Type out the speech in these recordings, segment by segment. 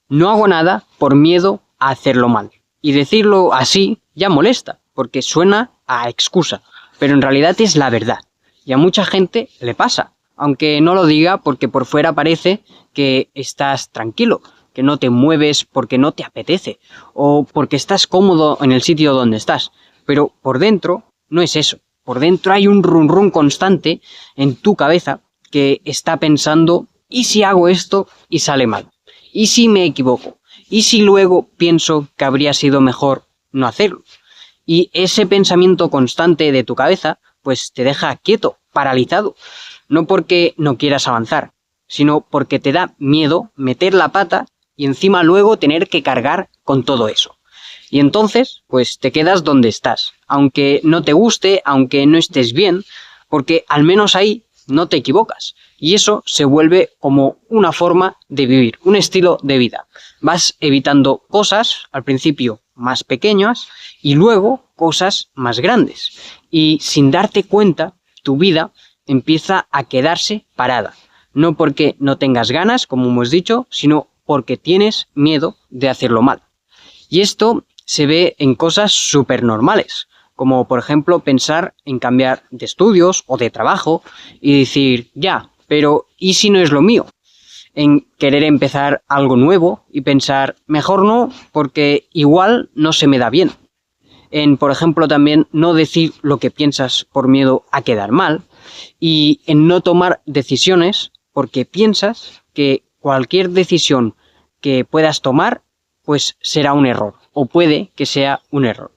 No hago nada por miedo a hacerlo mal. Y decirlo así ya molesta, porque suena a excusa, pero en realidad es la verdad. Y a mucha gente le pasa, aunque no lo diga porque por fuera parece que estás tranquilo, que no te mueves porque no te apetece, o porque estás cómodo en el sitio donde estás. Pero por dentro no es eso. Por dentro hay un run run constante en tu cabeza que está pensando, ¿y si hago esto y sale mal? ¿Y si me equivoco? ¿Y si luego pienso que habría sido mejor no hacerlo? Y ese pensamiento constante de tu cabeza, pues te deja quieto, paralizado. No porque no quieras avanzar, sino porque te da miedo meter la pata y encima luego tener que cargar con todo eso. Y entonces, pues te quedas donde estás, aunque no te guste, aunque no estés bien, porque al menos ahí no te equivocas. Y eso se vuelve como una forma de vivir, un estilo de vida. Vas evitando cosas, al principio más pequeñas, y luego cosas más grandes. Y sin darte cuenta, tu vida empieza a quedarse parada. No porque no tengas ganas, como hemos dicho, sino porque tienes miedo de hacerlo mal. Y esto se ve en cosas súper normales, como por ejemplo pensar en cambiar de estudios o de trabajo y decir, ya, pero ¿y si no es lo mío? En querer empezar algo nuevo y pensar, mejor no, porque igual no se me da bien. En, por ejemplo, también no decir lo que piensas por miedo a quedar mal y en no tomar decisiones porque piensas que cualquier decisión que puedas tomar pues será un error o puede que sea un error.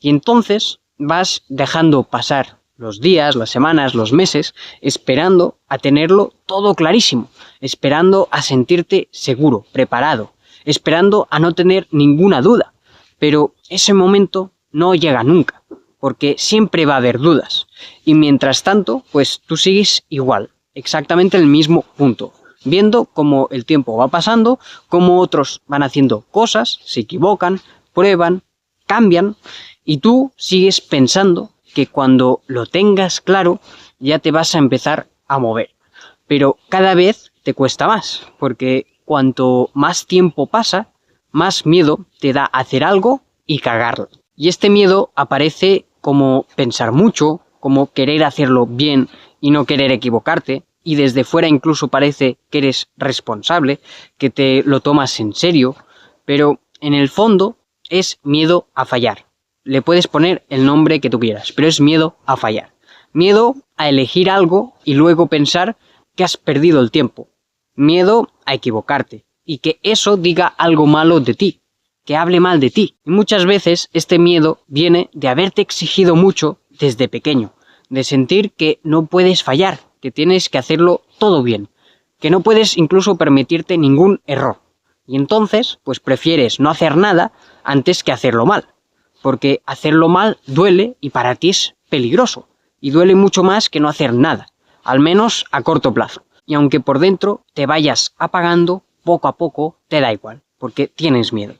Y entonces vas dejando pasar los días, las semanas, los meses, esperando a tenerlo todo clarísimo, esperando a sentirte seguro, preparado, esperando a no tener ninguna duda. Pero ese momento no llega nunca, porque siempre va a haber dudas. Y mientras tanto, pues tú sigues igual, exactamente en el mismo punto, viendo cómo el tiempo va pasando, cómo otros van haciendo cosas, se equivocan, prueban, cambian, y tú sigues pensando que cuando lo tengas claro ya te vas a empezar a mover. Pero cada vez te cuesta más, porque cuanto más tiempo pasa, más miedo te da hacer algo y cagarlo. Y este miedo aparece como pensar mucho, como querer hacerlo bien y no querer equivocarte, y desde fuera incluso parece que eres responsable, que te lo tomas en serio, pero en el fondo es miedo a fallar. Le puedes poner el nombre que tú quieras, pero es miedo a fallar. Miedo a elegir algo y luego pensar que has perdido el tiempo. Miedo a equivocarte y que eso diga algo malo de ti, que hable mal de ti. Y muchas veces este miedo viene de haberte exigido mucho desde pequeño, de sentir que no puedes fallar, que tienes que hacerlo todo bien, que no puedes incluso permitirte ningún error. Y entonces, pues prefieres no hacer nada antes que hacerlo mal, porque hacerlo mal duele y para ti es peligroso, y duele mucho más que no hacer nada, al menos a corto plazo. Y aunque por dentro te vayas apagando, poco a poco te da igual, porque tienes miedo.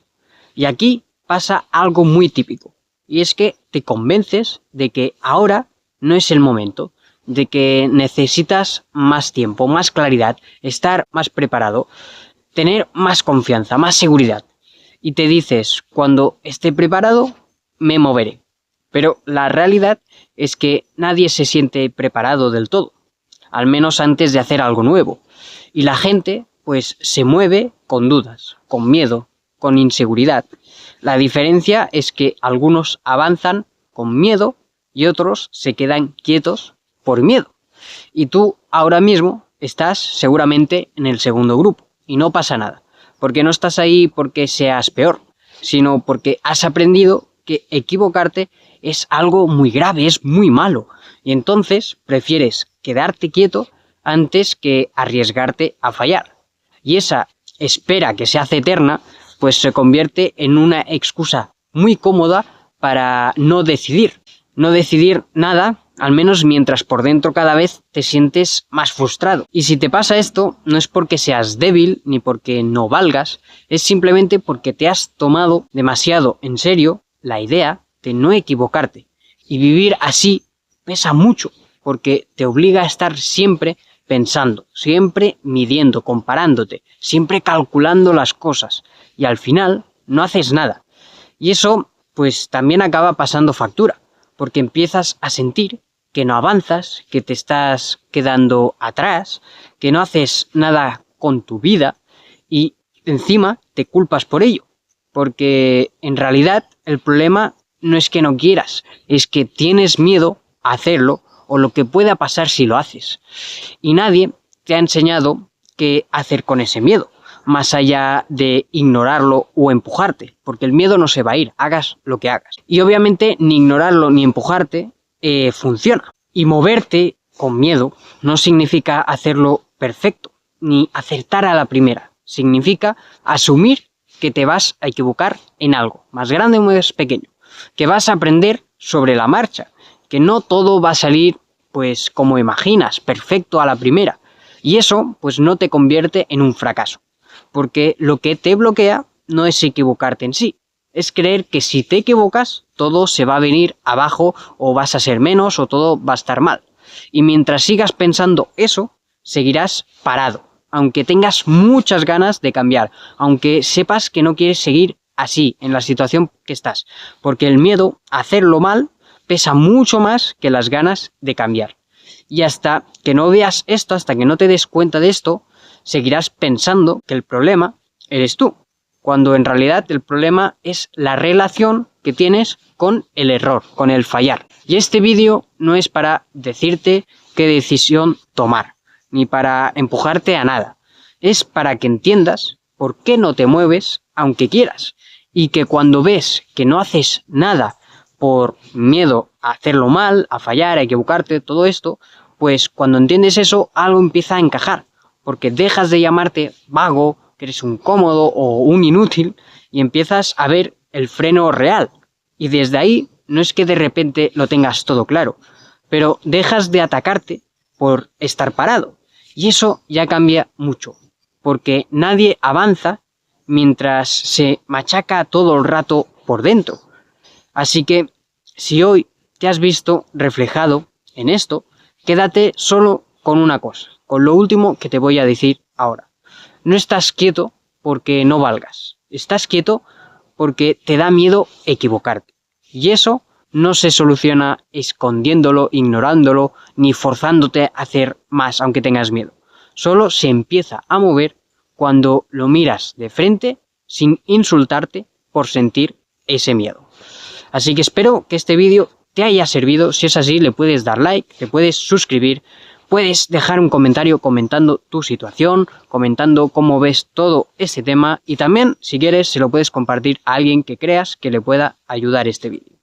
Y aquí pasa algo muy típico, y es que te convences de que ahora no es el momento, de que necesitas más tiempo, más claridad, estar más preparado, tener más confianza, más seguridad. Y te dices, cuando esté preparado, me moveré. Pero la realidad es que nadie se siente preparado del todo, al menos antes de hacer algo nuevo. Y la gente, pues, se mueve con dudas, con miedo, con inseguridad. La diferencia es que algunos avanzan con miedo y otros se quedan quietos por miedo. Y tú ahora mismo estás seguramente en el segundo grupo y no pasa nada, porque no estás ahí porque seas peor, sino porque has aprendido que equivocarte es algo muy grave, es muy malo, y entonces prefieres quedarte quieto antes que arriesgarte a fallar. Y esa espera que se hace eterna, pues se convierte en una excusa muy cómoda para no decidir nada, al menos mientras por dentro cada vez te sientes más frustrado. Y si te pasa esto, no es porque seas débil ni porque no valgas, es simplemente porque te has tomado demasiado en serio la idea de no equivocarte. Y vivir así pesa mucho, porque te obliga a estar siempre pensando, siempre midiendo, comparándote, siempre calculando las cosas y al final no haces nada. Y eso pues también acaba pasando factura, porque empiezas a sentir que no avanzas, que te estás quedando atrás, que no haces nada con tu vida y encima te culpas por ello, porque en realidad el problema no es que no quieras, es que tienes miedo a hacerlo o lo que pueda pasar si lo haces. Y nadie te ha enseñado qué hacer con ese miedo, más allá de ignorarlo o empujarte, porque el miedo no se va a ir, hagas lo que hagas. Y obviamente ni ignorarlo ni empujarte funciona. Y moverte con miedo no significa hacerlo perfecto, ni acertar a la primera. Significa asumir que te vas a equivocar en algo, más grande o más pequeño, que vas a aprender sobre la marcha, que no todo va a salir pues como imaginas, perfecto a la primera. Y eso pues no te convierte en un fracaso, porque lo que te bloquea no es equivocarte en sí, es creer que si te equivocas todo se va a venir abajo o vas a ser menos o todo va a estar mal. Y mientras sigas pensando eso, seguirás parado, aunque tengas muchas ganas de cambiar, aunque sepas que no quieres seguir así en la situación que estás, porque el miedo a hacerlo mal pesa mucho más que las ganas de cambiar. Y hasta que no veas esto, hasta que no te des cuenta de esto, seguirás pensando que el problema eres tú, cuando en realidad el problema es la relación que tienes con el error, con el fallar. Y este vídeo no es para decirte qué decisión tomar, ni para empujarte a nada. Es para que entiendas por qué no te mueves aunque quieras, y que cuando ves que no haces nada por miedo a hacerlo mal, a fallar, a equivocarte, todo esto, pues cuando entiendes eso, algo empieza a encajar, porque dejas de llamarte vago, que eres un cómodo o un inútil, y empiezas a ver el freno real. Y desde ahí, no es que de repente lo tengas todo claro, pero dejas de atacarte por estar parado. Y eso ya cambia mucho, porque nadie avanza mientras se machaca todo el rato por dentro. Así que, si hoy te has visto reflejado en esto, quédate solo con una cosa, con lo último que te voy a decir ahora. No estás quieto porque no valgas, estás quieto porque te da miedo equivocarte. Y eso no se soluciona escondiéndolo, ignorándolo, ni forzándote a hacer más aunque tengas miedo. Solo se empieza a mover cuando lo miras de frente sin insultarte por sentir ese miedo. Así que espero que este vídeo te haya servido. Si es así, le puedes dar like, te puedes suscribir, puedes dejar un comentario comentando tu situación, comentando cómo ves todo este tema y también, si quieres, se lo puedes compartir a alguien que creas que le pueda ayudar este vídeo.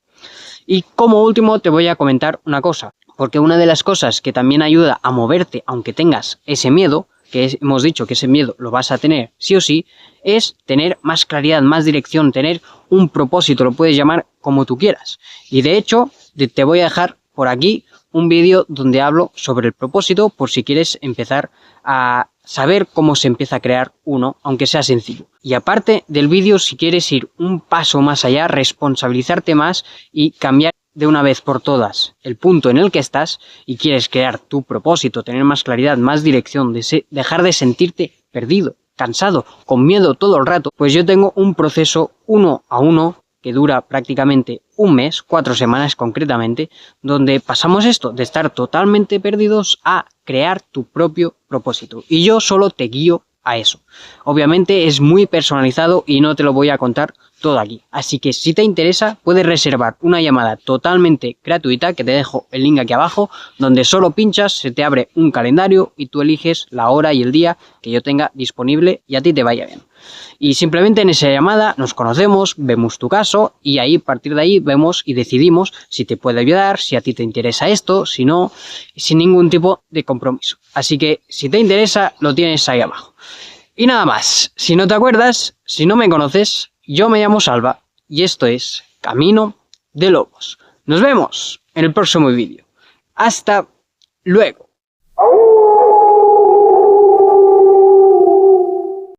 Y como último te voy a comentar una cosa, porque una de las cosas que también ayuda a moverte aunque tengas ese miedo, que hemos dicho que ese miedo lo vas a tener sí o sí, es tener más claridad, más dirección, tener un propósito, lo puedes llamar como tú quieras. Y de hecho, te voy a dejar por aquí un vídeo donde hablo sobre el propósito por si quieres empezar a saber cómo se empieza a crear uno, aunque sea sencillo. Y aparte del vídeo, si quieres ir un paso más allá, responsabilizarte más y cambiar de una vez por todas el punto en el que estás y quieres crear tu propósito, tener más claridad, más dirección, dejar de sentirte perdido, cansado, con miedo todo el rato, pues yo tengo un proceso 1 a 1 que dura prácticamente un mes, 4 semanas concretamente, donde pasamos esto de estar totalmente perdidos a crear tu propio propósito. Y yo solo te guío a eso. Obviamente es muy personalizado y no te lo voy a contar todo aquí. Así que si te interesa, puedes reservar una llamada totalmente gratuita, que te dejo el link aquí abajo, donde solo pinchas, se te abre un calendario y tú eliges la hora y el día que yo tenga disponible y a ti te vaya bien. Y simplemente en esa llamada nos conocemos, vemos tu caso y ahí, a partir de ahí vemos y decidimos si te puede ayudar, si a ti te interesa esto, si no, sin ningún tipo de compromiso. Así que si te interesa, lo tienes ahí abajo. Y nada más, si no te acuerdas, si no me conoces, yo me llamo Salva y esto es Camino de Lobos. Nos vemos en el próximo vídeo. Hasta luego.